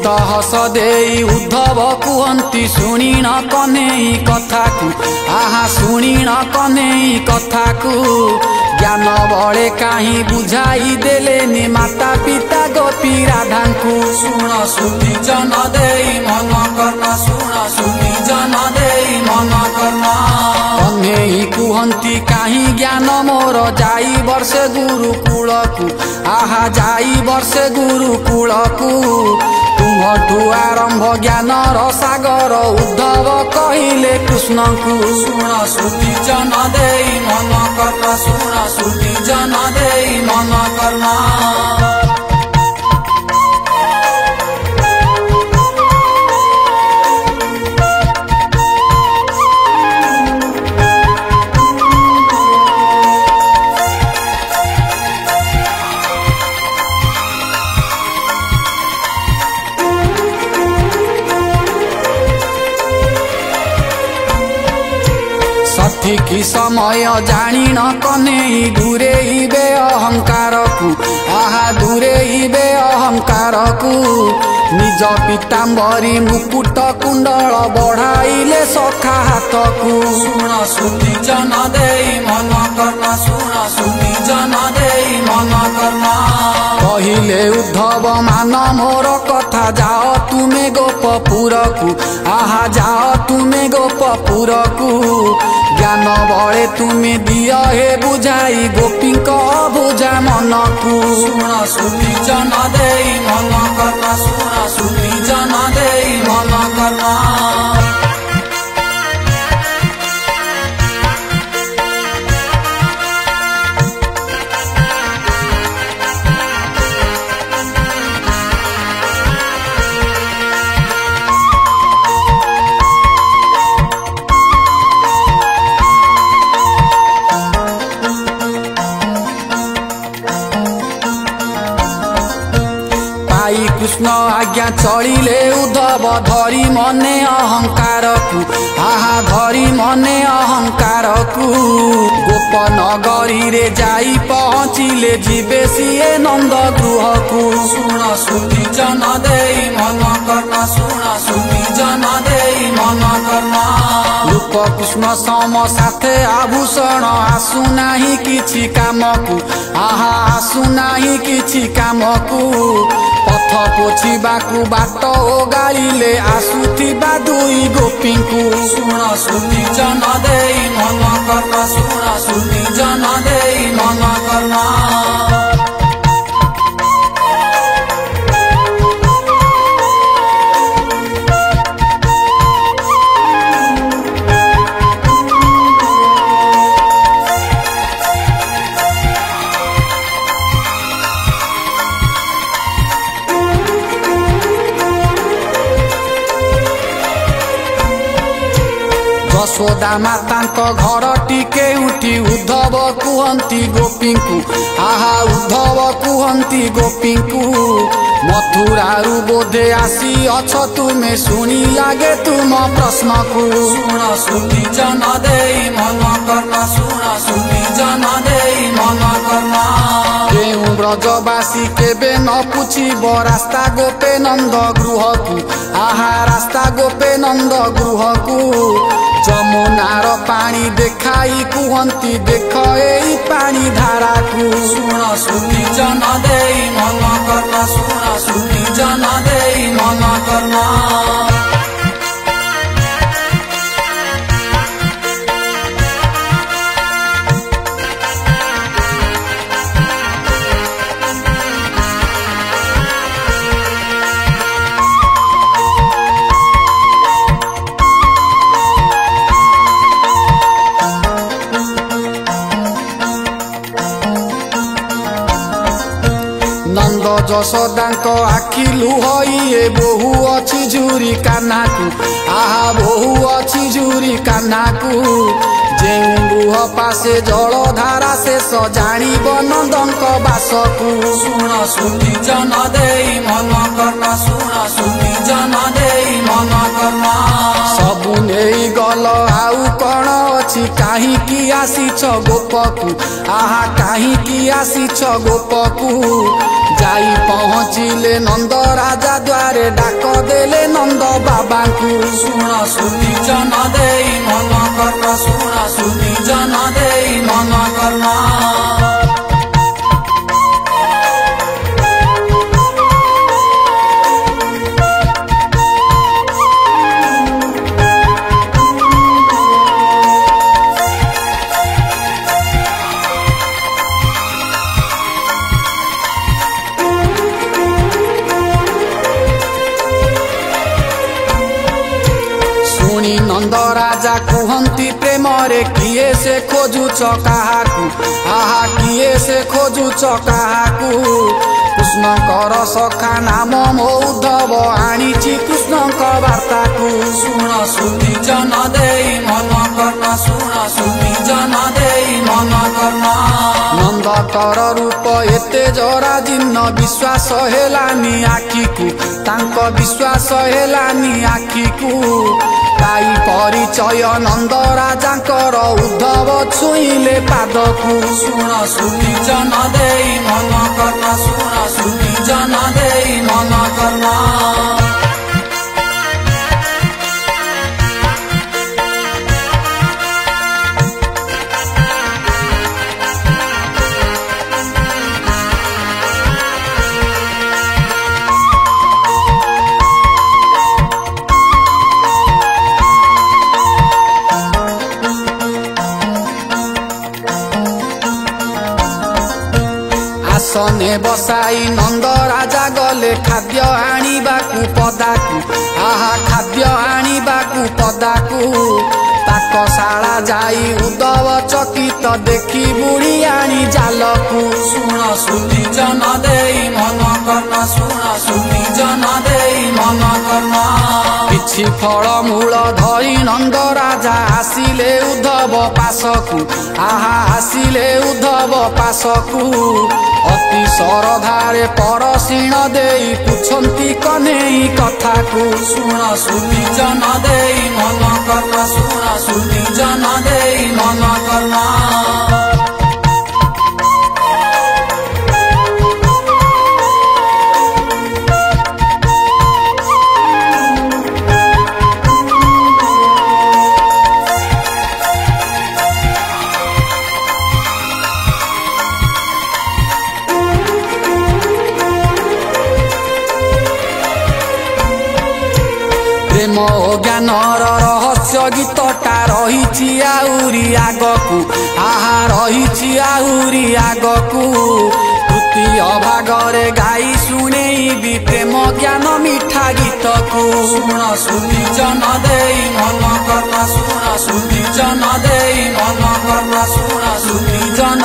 स्मित हस देई उद्धव कुहंती शुणिण कन्हई कथा को आहा शुणिण कन्हई कथा को ज्ञान बड़े कहीं बुझाई देले माता पिता गोपी राधा को शुण शुद्धि जन देई मन करना शुण शुद्धि जन देई मन करना कन्हई कुहंती कहीं ज्ञान मोर जाई वर्षे गुरुकुल को आहा जाई वर्षे गुरुकुल को तुमठू आरंभ ज्ञान सागर उद्धव कहिले कृष्ण को शुण श्रुति जन देई मन करना शुण श्रुति जन देई मन करना ठीक समय जानिन कन्हई दूरेइबे अहंकार को आहा दूरेइबे अहंकार को निज पीताम्बरी मुकुट कुंडल बढ़ाइले सखा हाथ को शुण श्रुति जन देई मन करना शुण श्रुति जन देई मन करना कहिले उद्धव मान मोर कथा जाओ तुमे गोपपुर को आहा जाओ तुमे गोपपुर को ज्ञान बड़े तुम्हें दिया हे बुझाई गोपी बुझा मन को शुण श्रुति जन देई मन करना शुण श्रुति जन देई मन करना कृष्ण आज्ञा चलिले उद्धव धरी मने अहंकार को आहा धरी मने अहंकार को गोप नगरी रे जाई पहुँचिले जीवे सीए नंद गृह को शुण श्रुति जन देई मन करना शुण श्रुति जन देई मन करना रूप कृष्ण सम साथे आभूषण आसु नाही किछि काम को आहा आसु नाही किछि काम को पथ पोछिबाकू बाट ओगाइले आसुथिबा दुई गोपी को शुण श्रुति जन देई मन करना शुण श्रुति जन देई मन करना यशोदा माता घर टिके उठी उद्धव कुहंती गोपी को आहा उद्धव कुहंती गोपी को मथुरारू बोधे आसी अछ तुमे शुणी लागे तुम प्रश्न को शुण श्रुति जन देई मन करना शुण श्रुति जन देई मन करना केउ ब्रजवासी केबे न पूछिब रास्ता गोपे नंद गृह को आहा रास्ता गोपे नंद गृह को जमुनार पानी देखाई कुहंती देख एई पानी धारा को शुण श्रुति जन देई मन करना शुण श्रुति जन देई मन करना नंद यशोदांक आखि लुहई बहु अच्छी झुरी कान्हा को आहा बहु अच्छी झुरी कान्हा को जे गृह पासे जल धारा से सजाणीब नंदंक बास को शुण श्रुति जन देई मन करना शुण श्रुति जन देई मन करना सबु नहीं गल आउ कण ଅଛି କାହିଁକି ଆସିଛ ଗୋପକୁ ଆହା କାହିଁକି ଆସିଛ ଗୋପକୁ ଯାଇ ପହଞ୍ଚିଲେ ନନ୍ଦ ରାଜା ଦ୍ୱାରେ ଡାକ ଦେଲେ ନନ୍ଦ ବାବାଙ୍କୁ ଶୁଣ ଶୁନି ଜନ ଦେଇ ମନ କର୍ଣ୍ଣ ଶୁଣ ଶୁନି ଜନ ଦେଇ ମନ କର୍ଣ୍ଣ नंद राजा कुहंती प्रेमरे किए से खोजुच काहाकू आहा किए से खोजुच काहाकू कृष्णकर सखा नाम उद्धव आनीची कृष्णक वार्ताकू शुण शुनि जन देई मन कर्ण शुण शुनि जन देई मन कर्ण नंदकर रूप एते जरा जीर्ण विश्वास हेलानी आखिकू तांक विश्वास हेलानी आखिकू ताई परिचय नंद राजांकर उद्धव छुईले पादकू शुण शुनि जन देई मन कर्ण शुण शुनि जन देई मन कर्ण आसने बसाई नंद राजा गले खाद्य आनिबाकू पदाकू आहा खाद्य आनिबाकू पदाकू पाकशाला जाई उद्धव चकित देखी बुढ़ी आनी जालकू शुण शुनि जन देई मन कर्ण शुण शुनि जन देई मन कर्ण किछि फल मूल धरी नंद राजा आसिले उद्धव पासकू आहा आसिले उद्धव पासकू अति सरधारे परसीण देई पुछंती कन्हेई कथाकू शुण शुनि जन देई मन कर्ण शुण शुनि जन देई मन कर्ण प्रेम ज्ञानर रहस्य गीतटा रहिछि आउरी आगकू आहा रहिछि आउरी आगकू तृतीय भागरे गाई शुणेबी प्रेम ज्ञान मिठा गीतकू शुण शुनि जन देई मन कर्ण शुण शुनि जन देई मन कर्ण शुण शुनि जन